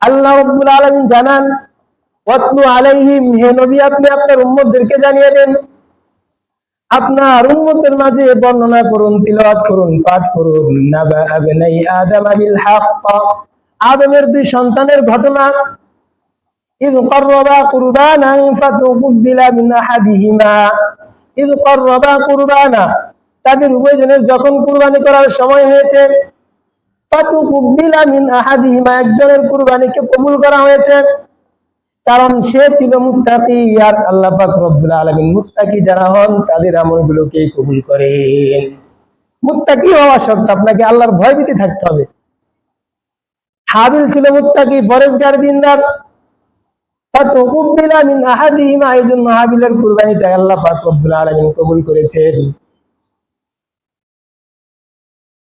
আল্লাহ রাব্বুল আলামিন জানান, ওয়াতলু আলাইহিম, হে নবী আপনি আপনার উম্মতদেরকে জানিয়ে দেন, আপনার উম্মতের মাঝে বর্ণনা করুন, তিলাওয়াত করুন, পাঠ করুন, নাবা আবনাই আদম বিল হক, আদমের দুই সন্তানের ঘটনা। ইয ক্বাররাবা কুরবানান ফাতুকবিলা মিন আহাদিহিমা, ইয ক্বাররাবা কুরবানা, তাদের উভয়জনের যখন কুরবানি করার সময় হয়েছে, ফাতুকবিলা মিন আহাদিহিমা, একজনের কুরবানিকে কবুল করা হয়েছে, কারণ সে ছিল মুত্তাকি। আর আল্লাহ পাক রব্বুল আলামিন মুত্তাকি যারা হন তাদের আমলগুলোকে কবুল করেন। মুত্তাকি হওয়া শর্ত, আপনাকে আল্লাহর ভয়ভীতি থাকতে হবে। হাবিল ছিল মুত্তাকি, ফরেজগার, দিনদার। ফাতুকবিলা মিন আহাদিহিমা, এইজন্য হাবিলের কুরবানিটা আল্লাহ পাক রব্বুল আলামিন কবুল করেছেন।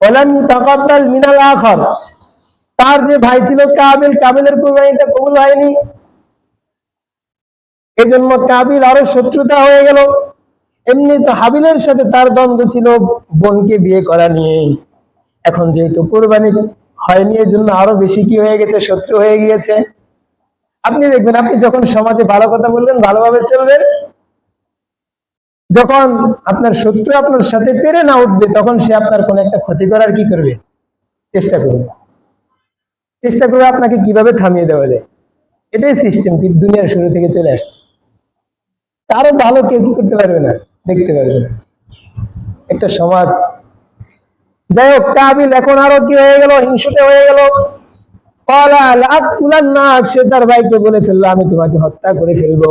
ওয়ালাম ইউতাকাব্বাল মিনাল আখার, তার যে ভাই ছিল কাবিল, কাবিলের কুরবানিটা কবুল হয়নি। এজন্য কাবিল আরো শত্রুতা হয়ে গেল। এমনি তো হাবিলের সাথে তার দ্বন্দ্ব ছিল বোনকে বিয়ে করা নিয়ে, এখন যেহেতু কুরবানি হয়নি এজন্য আরো বেশি কি হয়ে গেছে, শত্রু হয়ে গিয়েছে। আপনি দেখবেন, আপনি যখন সমাজে ভালো কথা বলবেন, ভালোভাবে চলবেন, যখন আপনার শত্রু আপনার সাথে পেরে না উঠবে, তখন সে আপনার কোন একটা ক্ষতি করার কি করবে, চেষ্টা করবে, চেষ্টা করবে আপনাকে কিভাবে থামিয়ে দেওয়া যায়। এটাই সিস্টেম দুনিয়ার শুরু থেকে চলে আসছে। কারো ভালো কেউ কি করতে পারবে না, দেখতে পারবে না, একটা সমাজ। যাই হোক, কাবিল এখন আরো কি হয়ে গেল, হিংসুটে হয়ে গেল। সে তার ভাইকে বলে ফেললো, আমি তোমাকে হত্যা করে ফেলবো।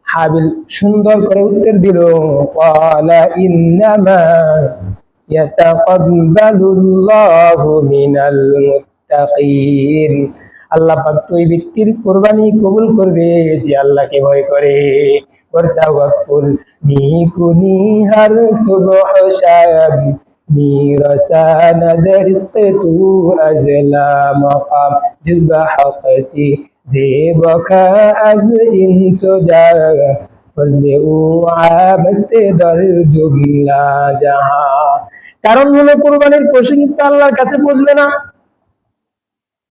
হাবিল সুন্দর করে উত্তর দিল, ক্বালা ইন্নামা ইয়াতাকাব্বালুল্লাহু মিনাল মুত্তাকিন, আল্লাহ পাক তো ওই ব্যক্তির কুরবানি কবুল করবে যে আল্লাহকে ভয় করে। ওয়াতাওয়াক্কুল নিকুনি হার সুবহ শাম মিরাসান দরিস্তে তু আজলা মাকাম জুজবা হাকতি যে বকা আজ ইনসুজা ফজলে উ আবস্তে দর জুমলা জাহা। কারণ হলো কুরবানির পশু কিন্তু আল্লাহর কাছে পৌঁছবে না।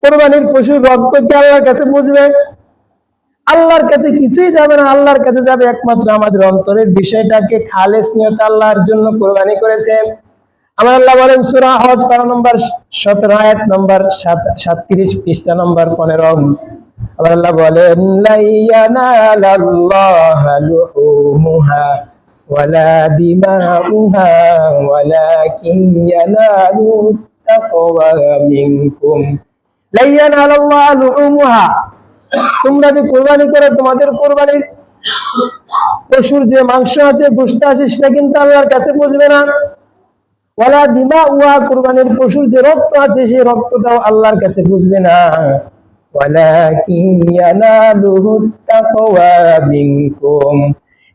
কুরবানির পশুর রক্ত কি আল্লাহর কাছে পৌঁছবে? আল্লাহর কাছে কিছুই যাবে না। আল্লাহর কাছে যাবে একমাত্র আমাদের অন্তরের বিষয়টাকে খালেস নিয়তে আল্লাহর জন্য কুরবানি করেছেন। আমার আল্লাহ বলেন সূরা হজ 12 নম্বর 17 আয়াত নম্বর 37 পৃষ্ঠা নম্বর 15, আমার আল্লাহ বলেন লা ইয়ানালাল্লাহা লুহুমুহা ওয়ালা দিমাউহা ওয়ালাকিন ইয়ানালুহু তাকওয়া মিনকুম। লা ইয়ানালাল্লাহা লুহুমুহা, তোমরা যে কুরবানি করো, তোমাদের কুরবানির পশুর যে মাংস আছে, গোশত আছে, সেটা কিন্তু আল্লাহর কাছে পৌঁছবে না। ওয়ালা দিমাউহা, কুরবানির পশুর যে রক্ত আছে, সেই রক্তটাও আল্লাহর কাছে পৌঁছবে না। ওয়ালাকিন ইয়ানালুহু তাকওয়া মিনকুম,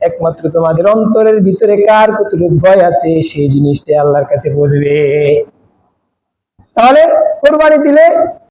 একমাত্র তোমাদের অন্তরের ভিতরে কার কতটুকু ভয় আছে, সেই জিনিসটা আল্লাহর কাছে পৌঁছবে। তাহলে কুরবানি দিলে